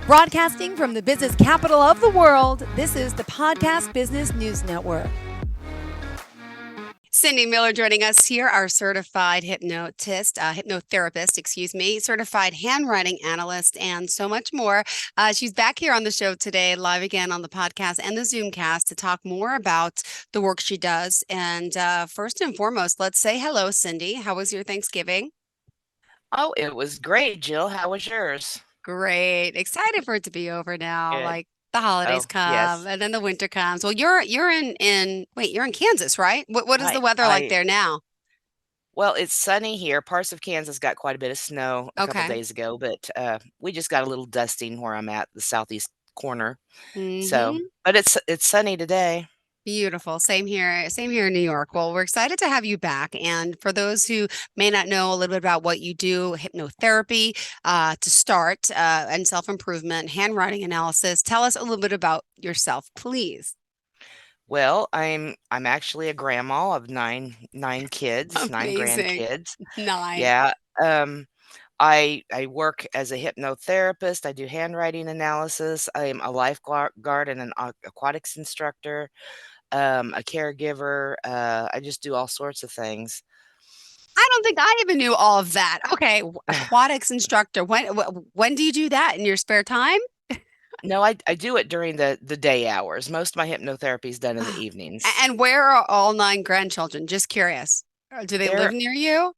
Broadcasting from the business capital of the world, this is the Podcast Business News Network. Cindy Miller joining us here, our certified hypnotherapist, certified handwriting analyst, and so much more. She's back here on the show today, live again on the podcast and the Zoomcast to talk more about the work she does. And first and foremost, let's say hello, Cindy. How was your Thanksgiving? Oh, it was great, Jill. How was yours? Great. Excited for it to be over now. Good. Like the holidays Oh, come yes. and then the winter comes. Well, you're in wait, you're in Kansas, right? What is I the weather like I there now? well, it's sunny here. Parts of Kansas got quite a bit of snow a couple Okay. days ago, but we just got a little dusting where I'm at, the southeast corner. So, Mm-hmm. but it's sunny today. Beautiful. Same here. Same here in New York. Well, we're excited to have you back. And for those who may not know a little bit about what you do, hypnotherapy to start, and self improvement, handwriting analysis. Tell us a little bit about yourself, please. Well, I'm actually a grandma of nine kids, nine Amazing. grandkids. 9. Yeah. Um, I work as a hypnotherapist. I do handwriting analysis. I'm a lifeguard and an aquatics instructor. A caregiver. I just do all sorts of things. I don't think I even knew all of that. Okay, aquatics instructor. When do you do that in your spare time? No, I do it during the day hours. Most of my hypnotherapy is done in the evenings. And where are all 9 grandchildren? Just curious. Do they live There, near you?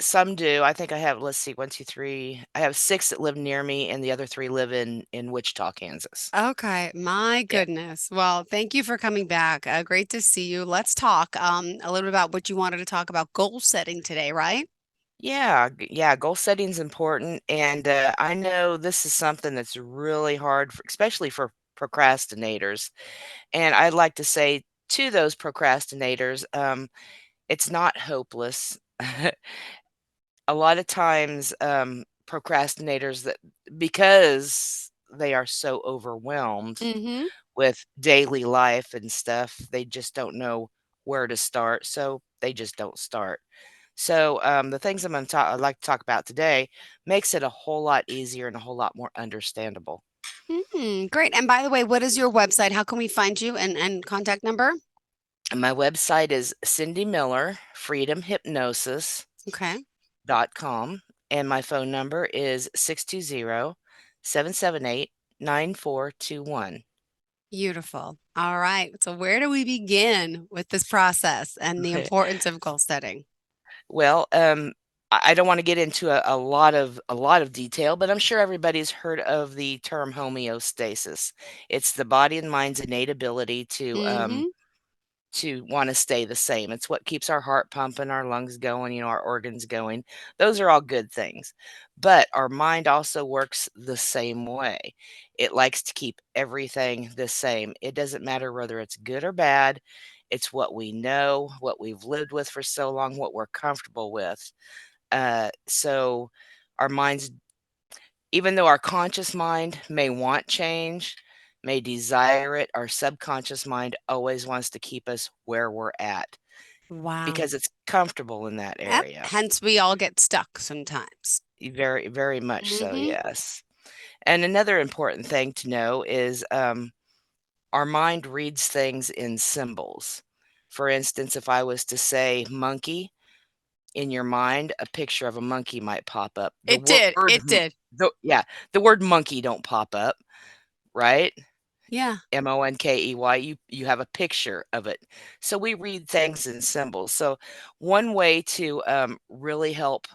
some do. I think I have, let's see, 1, 2, 3. I have 6 that live near me, and the other 3 live in Wichita, Kansas. Okay, my Yeah. goodness. Well, thank you for coming back. Great to see you. Let's talk a little bit about what you wanted to talk about goal setting today, right? Yeah, goal setting is important, and I know this is something that's really hard, especially for procrastinators. And I'd like to say to those procrastinators, it's not hopeless. A lot of times, procrastinators that because they are so overwhelmed Mm-hmm. with daily life and stuff, they just don't know where to start, so they just don't start. So, the things I'd like to talk about today makes it a whole lot easier and a whole lot more understandable. Great. And by the way, what is your website? How can we find you and contact number? And my website is Cindy Miller Freedom Hypnosis Okay. com, and my phone number is 620-778-9421. Beautiful. All right. So where do we begin with this process and the importance of goal setting? Well, I don't wanna get into a lot of detail, but I'm sure everybody's heard of the term homeostasis. It's the body and mind's innate ability Mm-hmm. to wanna stay the same. It's what keeps our heart pumping, our lungs going, our organs going. Those are all good things. But our mind also works the same way. It likes to keep everything the same. It doesn't matter whether it's good or bad. It's what we know, what we've lived with for so long, what we're comfortable with. So our minds, even though our conscious mind may want change, may desire it, our subconscious mind always wants to keep us where we're at Wow. because it's comfortable in that Yep. area. Hence we all get stuck sometimes. Very, very much so, Mm-hmm. yes. And another important thing to know is our mind reads things in symbols. For instance, if I was to say monkey in your mind, a picture of a monkey might pop up. It did. It did. Yeah, the word monkey don't pop up, right? Yeah. Monkey, you have a picture of it. So we read things in symbols. So one way to really help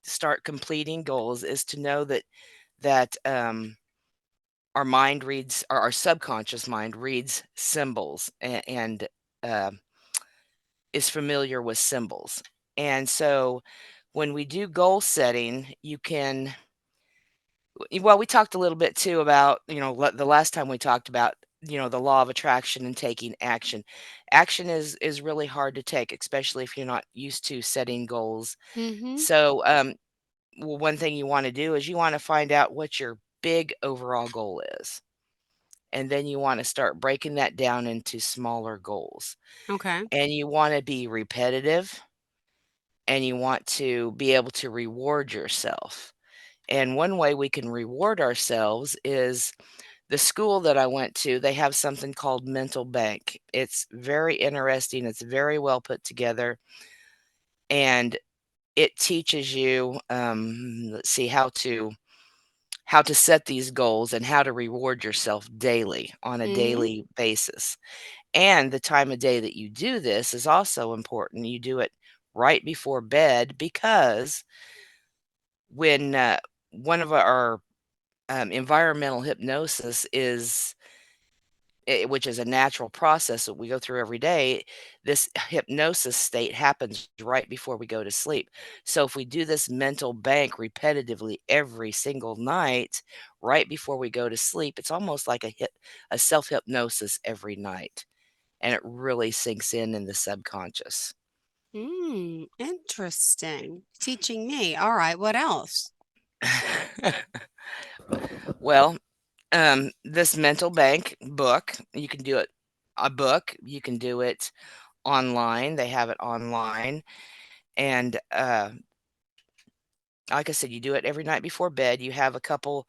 start completing goals is to know that our mind reads, or our subconscious mind reads symbols and uh, is familiar with symbols. And so when we do goal setting, you can, well, we talked a little bit too about, the last time we talked about, the law of attraction and taking action. Action is really hard to take, especially if you're not used to setting goals. Mm-hmm. So, well, one thing you want to do is you want to find out what your big overall goal is. And then you want to start breaking that down into smaller goals. Okay. And you want to be repetitive and you want to be able to reward yourself. And one way we can reward ourselves is the school that I went to, they have something called Mental Bank. It's very interesting, it's very well put together, and it teaches you, let's see, how to set these goals and how to reward yourself daily on a Mm-hmm. daily basis. And the time of day that you do this is also important. You do it right before bed because when one of our environmental hypnosis is which is a natural process that we go through every day, this hypnosis state happens right before we go to sleep. So if we do this mental bank repetitively every single night, right before we go to sleep, it's almost like a self hypnosis every night, and it really sinks in the subconscious. Interesting. Teaching me. All right. What else? Well, this mental bank book, you can do it a book, you can do it online. They have it online. And like I said, you do it every night before bed. You have a couple,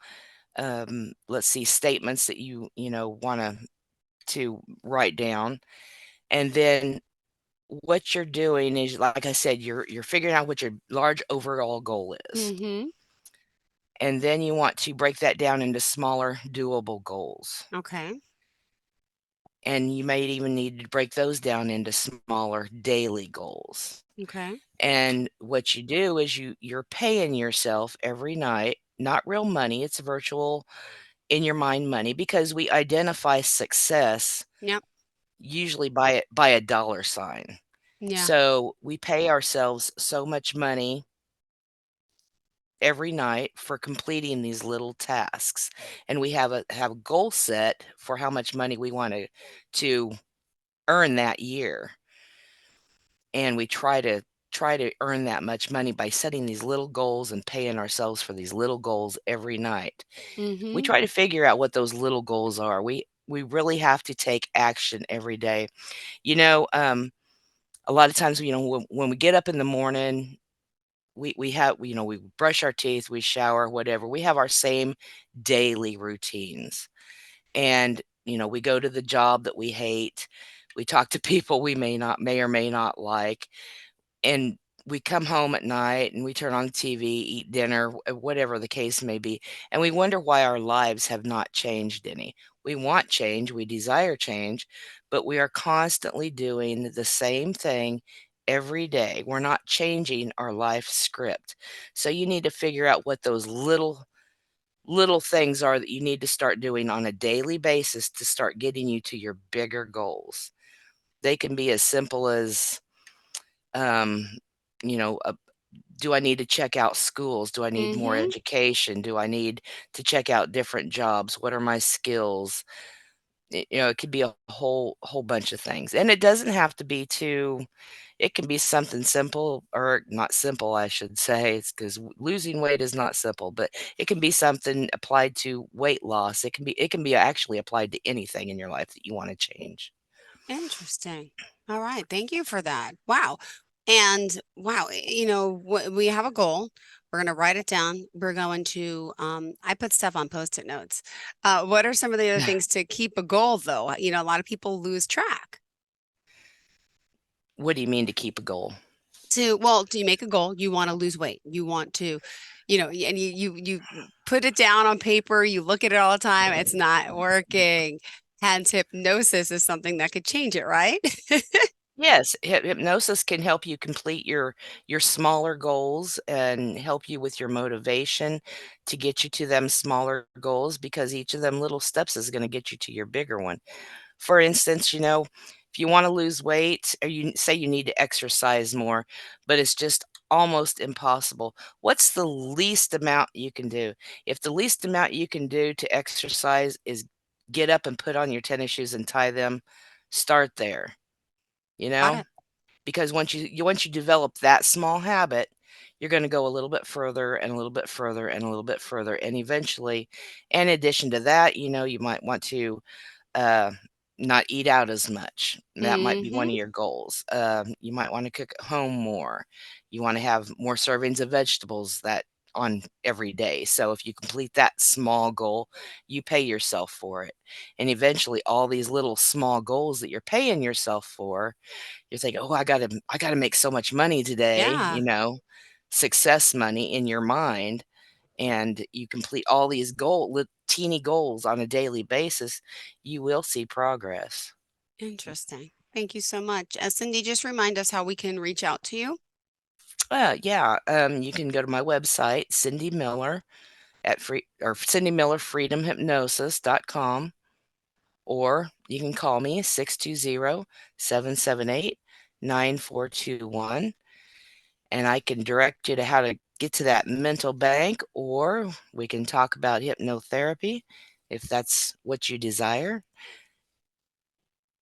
let's see, statements that you want to write down. And then what you're doing is, like I said, you're figuring out what your large overall goal is. Mm-hmm. And then you want to break that down into smaller, doable goals. Okay. And you might even need to break those down into smaller daily goals. Okay. And what you do is you're paying yourself every night, not real money, it's virtual in your mind money because we identify success Yep. usually by a dollar sign. Yeah. So we pay ourselves so much money every night for completing these little tasks. And we have a goal set for how much money we want to earn that year. And we try to earn that much money by setting these little goals and paying ourselves for these little goals every night. We Mm-hmm. try to figure out what those little goals are. We really have to take action every day. You know, a lot of times, when we get up in the morning, we have, we brush our teeth, we shower, whatever. We have our same daily routines. And, we go to the job that we hate. We talk to people we may or may not like. And we come home at night and we turn on the TV, eat dinner, whatever the case may be, and we wonder why our lives have not changed any. We want change, we desire change, but we are constantly doing the same thing every day. We're not changing our life script. So you need to figure out what those little things are that you need to start doing on a daily basis to start getting you to your bigger goals. They can be as simple as um, you know, do I need to check out schools? Do I need more Mm-hmm. education? Do I need to check out different jobs? What are my skills? It could be a whole bunch of things. And it doesn't have to be too it can be something simple or not simple, I should say. It's because losing weight is not simple, but it can be something applied to weight loss. It can be actually applied to anything in your life that you want to change. Interesting. All right. Thank you for that. Wow. And wow, we have a goal. We're going to write it down. We're going to, I put stuff on post-it notes. What are some of the other things to keep a goal, though? A lot of people lose track. What do you mean to keep a goal? Well, do you make a goal? You want to lose weight. You want to, and you put it down on paper. You look at it all the time. It's not working. Hence, hypnosis is something that could change it, right? Yes, hypnosis can help you complete your smaller goals and help you with your motivation to get you to them smaller goals because each of them little steps is going to get you to your bigger one. For instance, if you want to lose weight or you say you need to exercise more, but it's just almost impossible, what's the least amount you can do? If the least amount you can do to exercise is get up and put on your tennis shoes and tie them, start there, you Got know? it. Because once you develop that small habit, you're gonna go a little bit further and a little bit further and a little bit further, and eventually, in addition to that, you might want to, uh, not eat out as much. That might be one Mm-hmm. of your goals. You might wanna cook at home more. You wanna have more servings of vegetables that on every day. So if you complete that small goal, you pay yourself for it. And eventually all these little small goals that you're paying yourself for, you're thinking, "Oh, I gotta make so much money today," Yeah. success money in your mind, and you complete all these teeny goals on a daily basis, you will see progress. Interesting. Thank you so much. Cindy, just remind us how we can reach out to you. Yeah, you can go to my website, Cindy Miller at Cindy Miller Freedom Hypnosis.com, or you can call me 620-778-9421, and I can direct you to how to get to that mental bank, or we can talk about hypnotherapy if that's what you desire.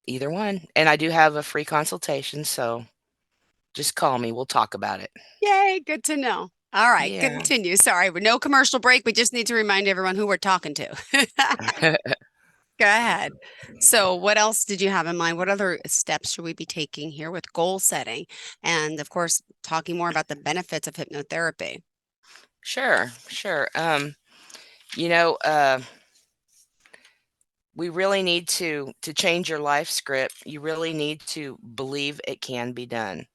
Either one. And I do have a free consultation, so just call me. We'll talk about it. Yay, good to know. All right, Yeah. continue. Sorry, no commercial break. We just need to remind everyone who we're talking to. Go ahead. So, what else did you have in mind? What other steps should we be taking here with goal setting? And of course, talking more about the benefits of hypnotherapy. Sure, sure. You know, uh, we really need to change your life script. You really need to believe it can be done.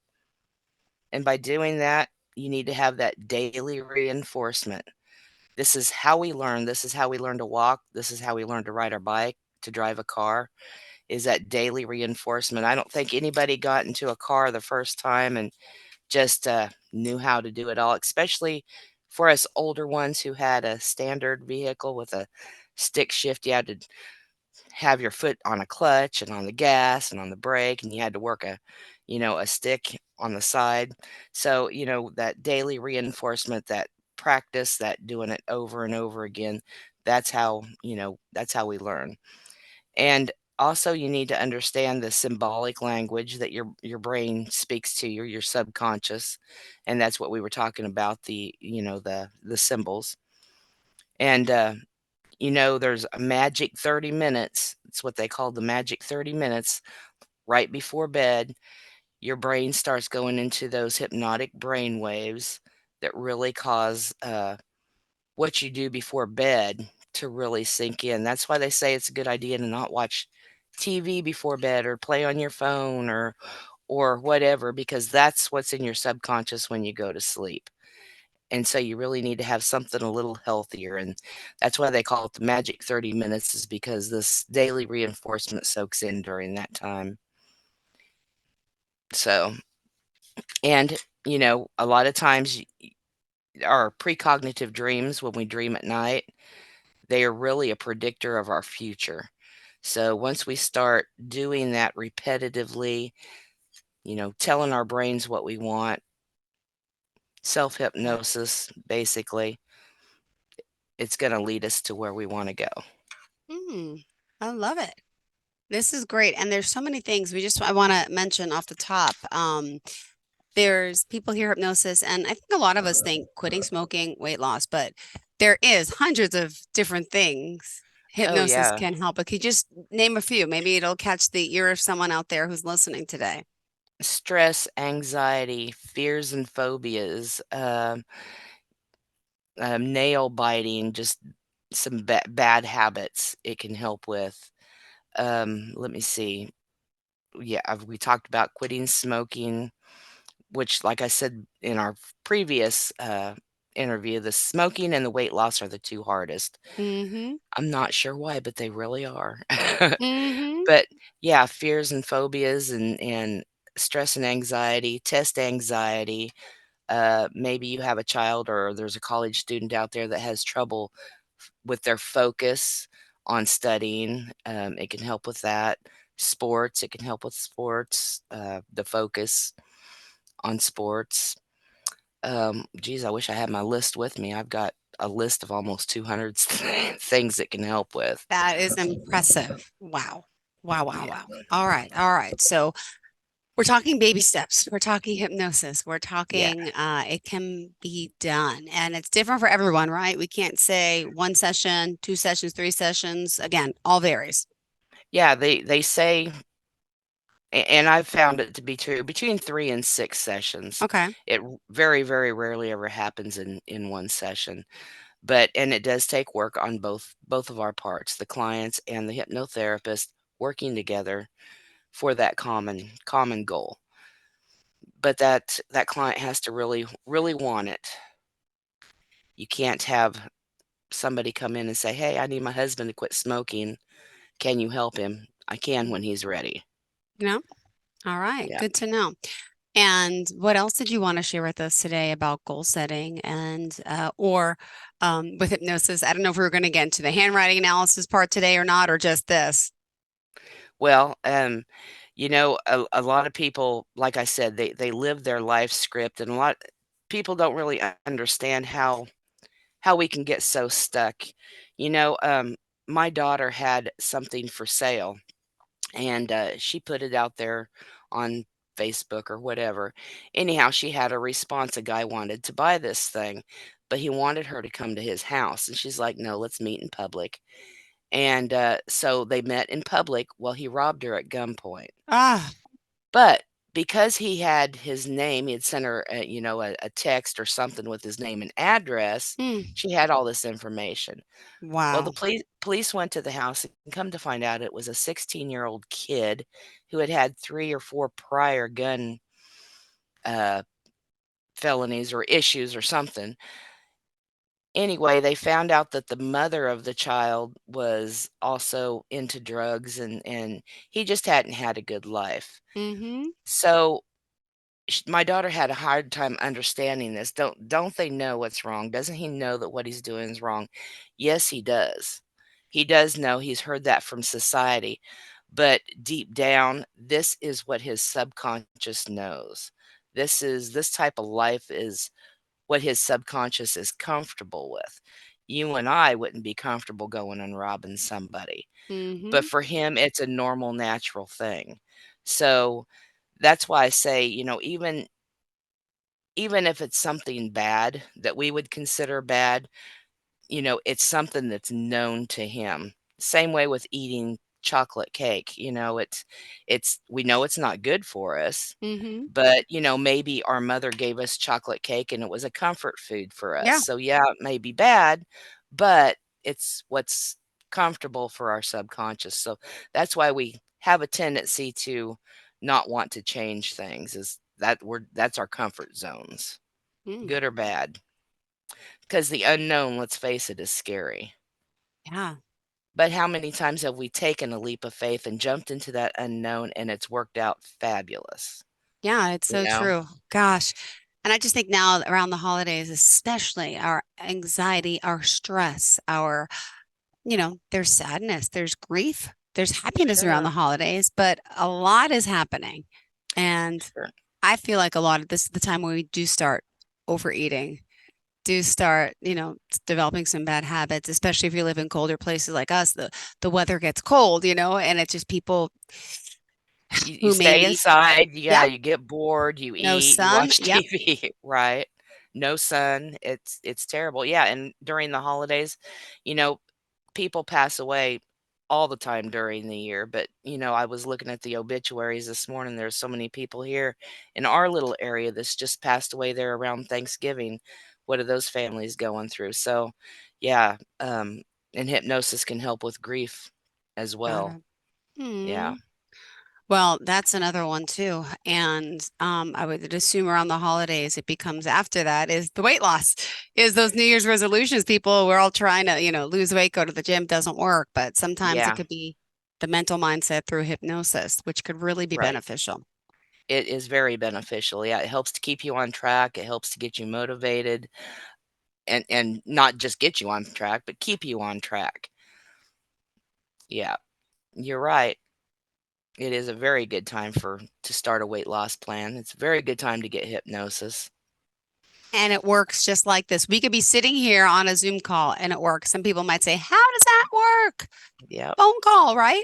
And by doing that, you need to have that daily reinforcement. This is how we learn. This is how we learn to walk. This is how we learn to ride our bike, to drive a car, is that daily reinforcement. I don't think anybody got into a car the first time and just knew how to do it all, especially for us older ones who had a standard vehicle with a stick shift. You had to have your foot on a clutch and on the gas and on the brake, and you had to work a stick on the side. So, that daily reinforcement, that practice, that doing it over and over again, that's how we learn. And also you need to understand the symbolic language that your brain speaks to your subconscious. And that's what we were talking about, the symbols. And there's a magic 30 minutes. It's what they call the magic 30 minutes right before bed. Your brain starts going into those hypnotic brain waves that really cause what you do before bed to really sink in. That's why they say it's a good idea to not watch TV before bed or play on your phone or whatever, because that's what's in your subconscious when you go to sleep. And so you really need to have something a little healthier, and that's why they call it the magic 30 minutes, is because this daily reinforcement soaks in during that time. So, and a lot of times our precognitive dreams, when we dream at night, they are really a predictor of our future. So once we start doing that repetitively, telling our brains what we want, self-hypnosis, basically, it's going to lead us to where we want to go. Hmm, I love it. This is great. And there's so many things I want to mention off the top. There's people hear hypnosis, and I think a lot of us think quitting smoking, weight loss, but there is hundreds of different things Oh, hypnosis yeah. can help. But could you just name a few? Maybe it'll catch the ear of someone out there who's listening today. Stress, anxiety, fears and phobias, nail biting, just some bad habits it can help with. Let me see. Yeah, we talked about quitting smoking, which, like I said in our previous interview, the smoking and the weight loss are the two hardest. Mm-hmm. I'm not sure why, but they really are. Mm-hmm. But yeah, fears and phobias and stress and anxiety, test anxiety. Maybe you have a child or there's a college student out there that has trouble with their focus on studying. It can help with that. Sports, it can help with sports, the focus on sports. Geez, I wish I had my list with me. I've got a list of almost 200 things it can help with. That is impressive. Wow. Wow, wow, Yeah. wow. All right. All right. So we're talking baby steps. We're talking hypnosis. We're Yeah. talking it can be done. And it's different for everyone, right? We can't say one session, two sessions, three sessions. Again, all varies. Yeah, they say And I've found it to be true between 3 and 6 sessions. Okay. It very, very rarely ever happens in one session, but and it does take work on both of our parts, the clients and the hypnotherapist working together for that common goal. But that client has to really, really want it. You can't have somebody come in and say, "Hey, I need my husband to quit smoking. Can you help him?" I can when he's ready. No? All right. Yeah. Good to know. And what else did you want to share with us today about goal setting and or with hypnosis? I don't know if we were going to get into the handwriting analysis part today or not, or just this. Well, a lot of people, like I said, they live their life script, and a lot people don't really understand how we can get so stuck. You know, my daughter had something for sale, and she put it out there on Facebook or whatever. Anyhow, she had a response. A guy wanted to buy this thing, but he wanted her to come to his house, and she's like, "No, let's meet in public." And so they met in public. Well, he robbed her at gunpoint. Ah, But because he had his name, he had sent her, a text or something with his name and address, mm, she had all this information. Well, the wow. police went to the house and come to find out it was a 16-year-old kid who had had 3 or 4 prior gun, uh, felonies or issues or something. Anyway, they found out that the mother of the child was also into drugs, and he just hadn't had a good life. Mm-hmm. So my daughter had a hard time understanding this. Don't they know what's wrong? Doesn't he know that what he's doing is wrong? Yes, he does. He does know. He's heard that from society. But deep down, this is what his subconscious knows. This type of life is what his subconscious is comfortable with. You and I wouldn't be comfortable going and robbing somebody, but Mm-hmm. for him, it's a normal, natural thing. So that's why I say, even if it's something bad that we would consider bad, it's something that's known to him. Same way with eating chocolate cake, it's we know it's not good for us, Mm-hmm. but, maybe our mother gave us chocolate cake and it was a comfort food for us. Yeah. So, yeah, it may be bad, but it's what's comfortable for our subconscious. So, that's why we have a tendency to not want to change things is that's our comfort zones, Mm, good or bad, because the unknown, let's face it, is scary. yeah. But how many times have we taken a leap of faith and jumped into that unknown and it's worked out fabulous, Yeah, it's you so know? true. Gosh. And I just think now around the holidays, especially our anxiety, our stress, our there's sadness, there's grief, there's happiness around the Sure, holidays, but a lot is happening. And sure. I feel like a lot of this is the time when we do start overeating, do start, developing some bad habits, especially if you live in colder places like us. The weather gets cold, and it's just people You who stay maybe, inside, yeah, yep, you get bored, you no eat, you sun, watch yep. TV, right? No sun, it's terrible, yeah, and during the holidays, you know, people pass away all the time during the year, but, I was looking at the obituaries this morning, there's so many people here in our little area that's just passed away there around Thanksgiving. What are those families going through? So, yeah, and hypnosis can help with grief as Got well. it. Yeah, Hmm. Well, that's another one too. And I would assume around the holidays, it becomes after that is the weight loss, is those New Year's resolutions. People, we're all trying to, lose weight, go to the gym, doesn't work. But sometimes it yeah, could be the mental mindset through hypnosis, which could really be right. beneficial. It is very beneficial, yeah, it helps to keep you on track, it helps to get you motivated, and not just get you on track, but keep you on track. Yeah, you're right. It is a very good time to start a weight loss plan. It's a very good time to get hypnosis. And it works just like this. We could be sitting here on a Zoom call and it works. Some people might say, how does that work? Yep, Phone call, right?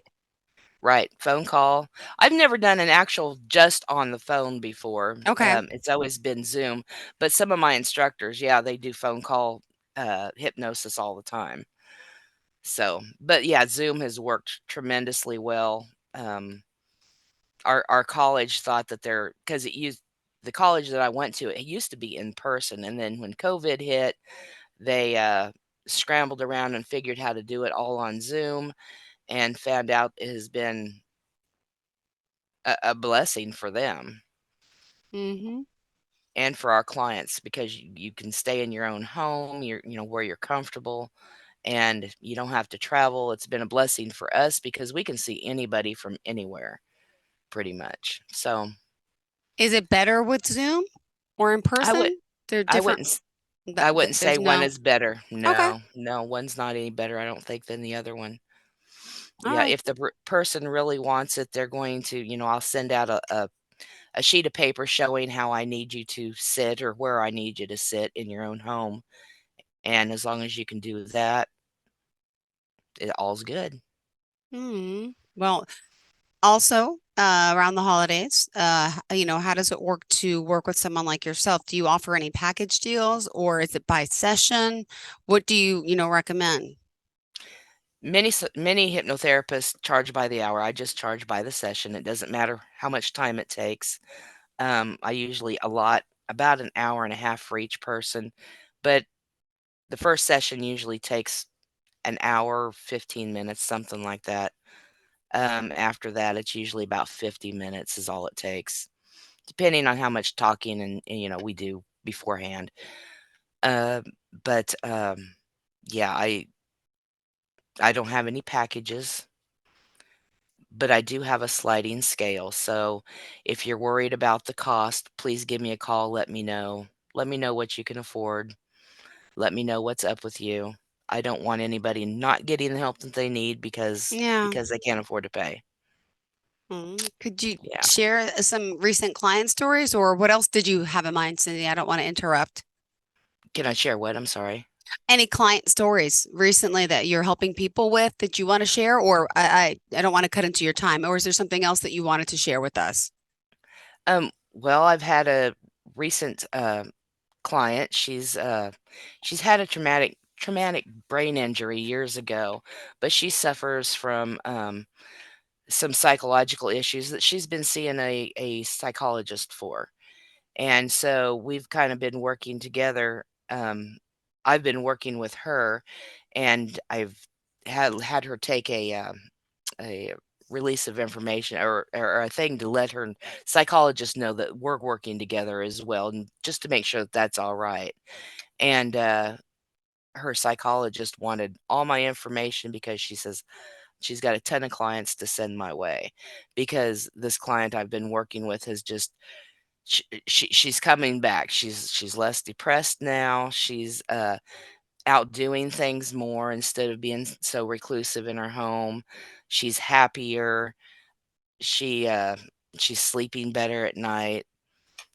right, phone call. I've never done an actual just on the phone before, Okay. it's always been Zoom, but some of my instructors, yeah, they do phone call, hypnosis all the time. So but yeah, Zoom has worked tremendously well, our college thought that they're because it used the college that I went to, it used to be in person, and then when COVID hit, they, scrambled around and figured how to do it all on Zoom and found out it has been a blessing for them Mhm. and for our clients because you can stay in your own home, where you're comfortable, and you don't have to travel. It's been a blessing for us because we can see anybody from anywhere pretty much. So, Is it better with Zoom or in I would person? They're I different. wouldn't I wouldn't say There's one no. is better. Okay. No, no, one's not any better, I don't think, than the other one. All Yeah, right. if the person really wants it, they're going to, I'll send out a sheet of paper showing how I need you to sit or where I need you to sit in your own home. And as long as you can do that, all's good. Well, also, around the holidays, how does it work to work with someone like yourself? Do you offer any package deals or is it by session? What do you recommend? Many hypnotherapists charge by the hour. I just charge by the session. It doesn't matter how much time it takes. I usually allot about an hour and a half for each person, but the first session usually takes an hour, 15 minutes, something like that. After that, it's usually about 50 minutes is all it takes, depending on how much talking we do beforehand. Uh, but yeah, I don't have any packages, but I do have a sliding scale. So if you're worried about the cost, please give me a call. Let me know. Let me know what you can afford. Let me know what's up with you. I don't want anybody not getting the help that they need because Yeah. because they can't afford to pay. Could you Yeah. share some recent client stories or what else did you have in mind, Cindy? I don't want to interrupt. Can I share what? I'm sorry. Any client stories recently that you're helping people with that you want to share, or I don't want to cut into your time, or is there something else that you wanted to share with us? Well, I've had a recent client. She's had a traumatic brain injury years ago, but she suffers from some psychological issues that she's been seeing a psychologist for. And so we've kind of been working together. I've been working with her, and I've had her take a release of information or a thing to let her psychologist know that we're working together as well, and just to make sure that that's all right. And her psychologist wanted all my information because she says she's got a ton of clients to send my way because this client I've been working with has just she's coming back. She's less depressed now. She's out doing things more instead of being so reclusive in her home. She's happier. She she's sleeping better at night.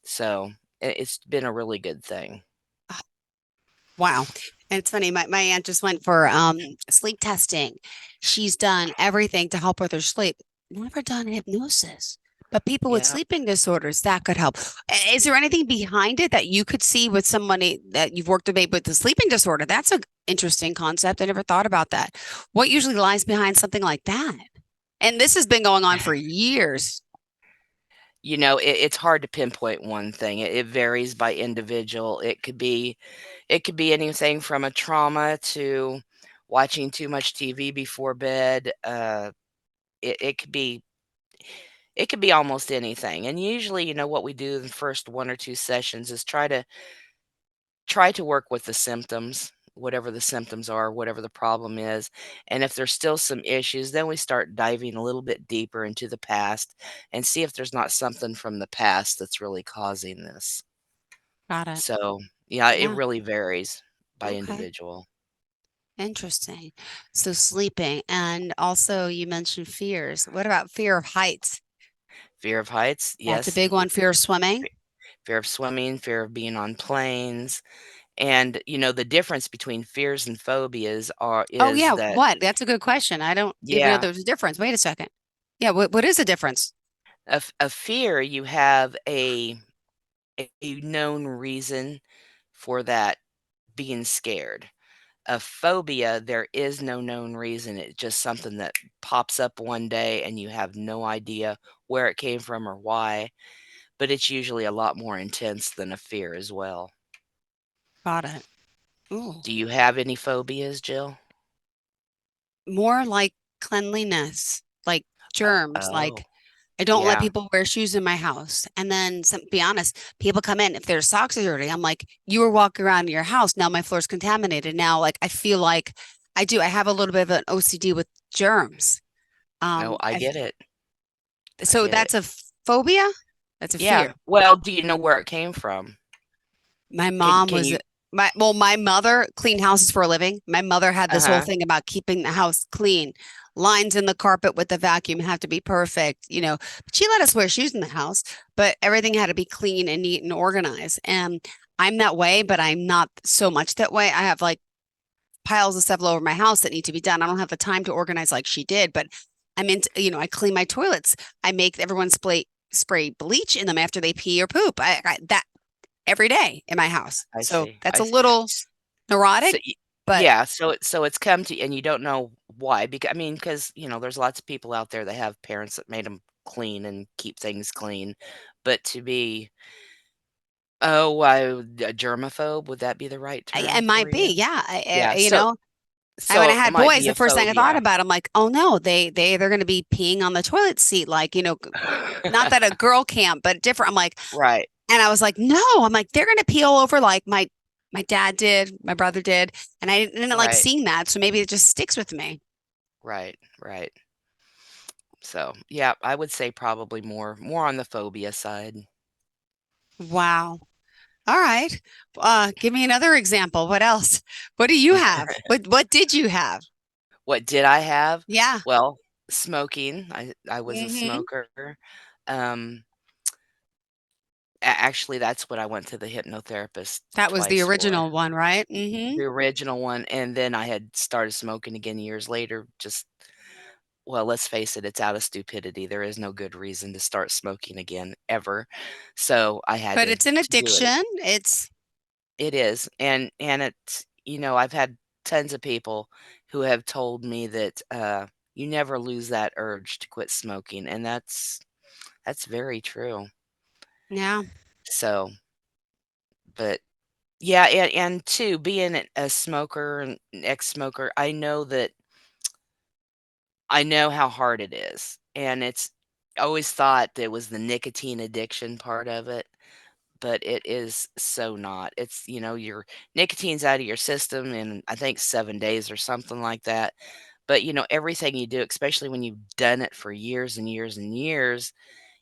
So it's been a really good thing. Wow. And it's funny, my aunt just went for sleep testing. She's done everything to help with her sleep, never done hypnosis. But people with Yeah. sleeping disorders, that could help. Is there anything behind it that you could see with somebody that you've worked with the sleeping disorder? That's an interesting concept. I never thought about that. What usually lies behind something like that? And this has been going on for years. It's hard to pinpoint one thing. It varies by individual. It could be anything from a trauma to watching too much TV before bed. It, it could be it could be almost anything. And usually, what we do in the first one or two sessions is try to work with the symptoms, whatever the symptoms are, whatever the problem is. And if there's still some issues, then we start diving a little bit deeper into the past and see if there's not something from the past that's really causing this. Got it. So, yeah, it Yeah. really varies by Okay. individual. Interesting. So sleeping, and also you mentioned fears. What about fear of heights? Fear of heights, That's a yes. big one. Fear of swimming. Fear of swimming, fear of being on planes. And, the difference between fears and phobias Oh is yeah, that, what? That's a good question. I don't even know yeah, there's a difference. Wait a second. Yeah, what is the difference? a fear, you have a known reason for that being scared. A phobia, there is no known reason. It's just something that pops up one day and you have no idea where it came from or why, but it's usually a lot more intense than a fear as well. Got it. Ooh. Do you have any phobias, Jill? More like cleanliness, like germs, Oh, like I don't let yeah. people wear shoes in my house. And then be honest, people come in, if their socks are dirty, I'm like, you were walking around your house. Now my floor's contaminated. Now, like, I feel like I have a little bit of an OCD with germs. Oh, I get it. I So get it. that's a phobia. That's a Yeah. fear. Well, do you know where it came from? My Can mom can was you my mother cleaned houses for a living. My mother had this whole Uh-huh. thing about keeping the house clean. Lines in the carpet with the vacuum have to be perfect, But she let us wear shoes in the house, but everything had to be clean and neat and organized. And I'm that way, but I'm not so much that way. I have like piles of stuff all over my house that need to be done. I don't have the time to organize like she did, but I'm into, I clean my toilets. I make everyone spray bleach in them after they pee or poop. That every day in my house. I So see. that's I a see. little S neurotic, so but yeah, so it's come to and you don't know why, because I mean, because there's lots of people out there that have parents that made them clean and keep things clean, but to be oh, a germaphobe, would that be the right term it for might be. you? Yeah. Yeah, I when I so it had might boys, be the a first thing I thought phobia. about, I'm like, oh no, they're going to be peeing on the toilet seat, like, not that a girl can't, but different. I'm like, Right, and I was like, no, I'm like, they're going to pee all over like my dad did, my brother did, and I didn't like right, seeing that, so maybe it just sticks with me. right, right. So, yeah, I would say probably more on the phobia side. Wow. All right. Give me another example. What else? What do you have? What did you have? What did I have? Yeah. Well, smoking. I was a Hmm. smoker. Um, actually, that's what I went to the hypnotherapist That was the twice for, original one, right? Hmm. the original one, and then I had started smoking again years later. Just well, let's face it, it's out of stupidity. There is no good reason to start smoking again ever. So I had But to it's an do it. addiction. It's It is, and it's I've had tons of people who have told me that, you never lose that urge to quit smoking, and that's very true. yeah, So, but yeah, and 2, being a smoker and an ex-smoker, I know how hard it is, and it's I always thought that it was the nicotine addiction part of it, but it is so not. It's, your nicotine's out of your system in, I think, 7 days or something like that. But, everything you do, especially when you've done it for years and years and years,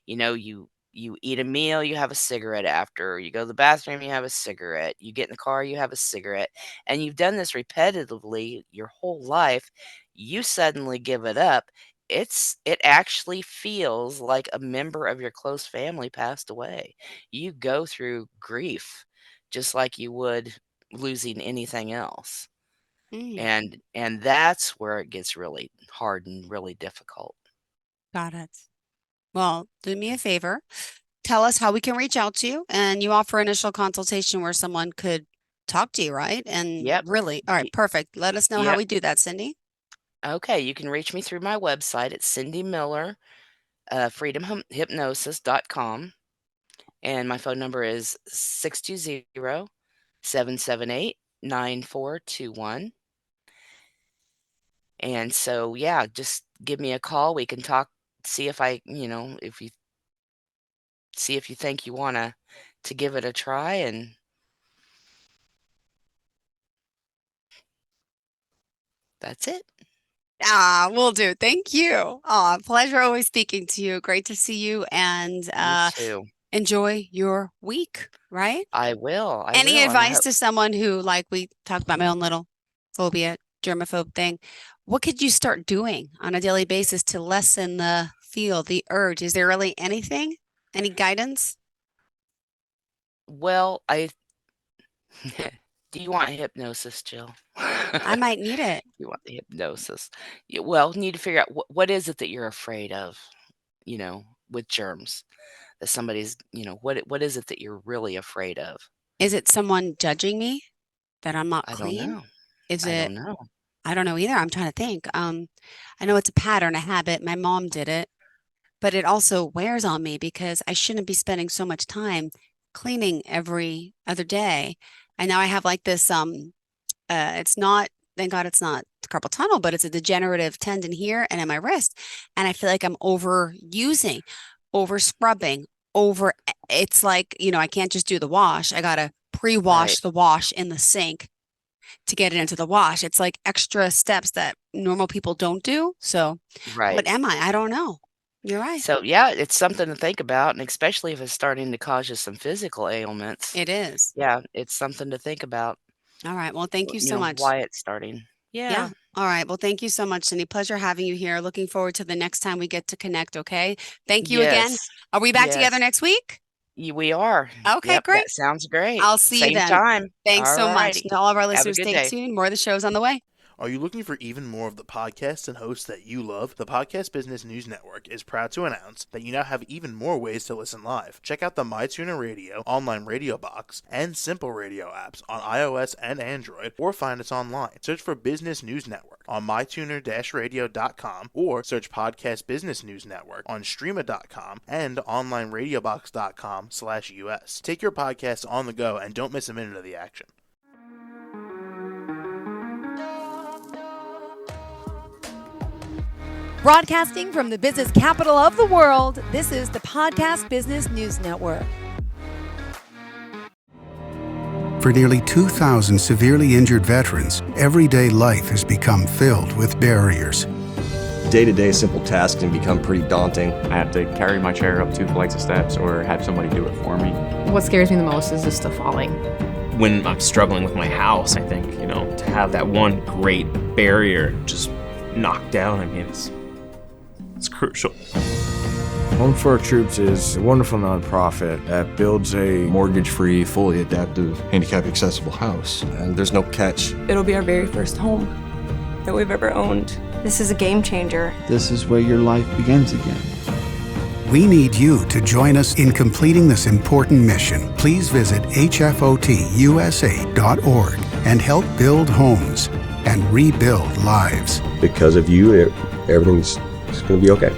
you eat a meal, you have a cigarette after. You go to the bathroom, you have a cigarette. You get in the car, you have a cigarette. And you've done this repetitively your whole life. You suddenly give it up. It actually feels like a member of your close family passed away. You go through grief just like you would losing anything else. mm, And that's where it gets really hard and really difficult. got it. Well, do me a favor. Tell us how we can reach out to you, and you offer initial consultation where someone could talk to you, right? And Yep. really, all right, Y- perfect. Let us know how Yep. we do that, Cindy. Okay, you can reach me through my website. It's Cindy Miller, freedomhypnosis.com. And my phone number is 620-778-9421. And so, yeah, just give me a call. We can talk, see if if you think you want to give it a try. And that's it. Ah, will do. Thank you. Pleasure always speaking to you. Great to see you, and You too. enjoy your week, right? I will. I Any will. And I advice hope, to someone who, like we talked about my own little phobia, germaphobe thing? What could you start doing on a daily basis to lessen the feel, the urge? Is there really anything? Any guidance? well, I do you want hypnosis, Jill? I might need it. You want the hypnosis. Well, you need to figure out what is it that you're afraid of, with germs that somebody's, what is it that you're really afraid of? Is it someone judging me that I'm not I don't clean? know. Is I it, don't know. I don't know either. I'm trying to think. I know it's a pattern, a habit. My mom did it, but it also wears on me because I shouldn't be spending so much time cleaning every other day. And now I have like this, it's not, thank God it's not carpal tunnel, but it's a degenerative tendon here and in my wrist. And I feel like I'm overusing, over scrubbing, it's like, I can't just do the wash. I got to Right. pre-wash the wash in the sink to get it into the wash. It's like extra steps that normal people don't do. So what Right. am I? I don't know. You're right. So, yeah, it's something to think about, and especially if it's starting to cause you some physical ailments. It is. Yeah, it's something to think about, All right. Well, thank you so much. why it's starting. Yeah. Yeah. All right. Well, thank you so much, Cindy. Pleasure having you here. Looking forward to the next time we get to connect. Okay. Thank you again. Yes. Are we back together Yes. next week? We are. Okay, Yep, great. that sounds great. I'll see you Same then. time. Thanks so much. Alrighty. To all of our Have a listeners, good stay day. tuned. More of the show's on the way. Are you looking for even more of the podcasts and hosts that you love? The Podcast Business News Network is proud to announce that you now have even more ways to listen live. Check out the MyTuner Radio, online radio box, and Simple Radio apps on iOS and Android, or find us online. Search for Business News Network on mytuner-radio.com, or search Podcast Business News Network on streama.com and onlineradiobox.com/US. Take your podcasts on the go and don't miss a minute of the action. Broadcasting from the business capital of the world, this is the Podcast Business News Network. For nearly 2,000 severely injured veterans, everyday life has become filled with barriers. Day-to-day simple tasks can become pretty daunting. I have to carry my chair up 2 flights of steps or have somebody do it for me. What scares me the most is just the falling. When I'm struggling with my house, I think, to have that one great barrier just knocked down, it's crucial. Home for Our Troops is a wonderful nonprofit that builds a Mortgage-free, fully adaptive, handicap-accessible house. And there's no catch. It'll be our very first home that we've ever owned. This is a game changer. This is where your life begins again. We need you to join us in completing this important mission. Please visit hfotusa.org and help build homes and rebuild lives. Because of you, everything's going to be okay.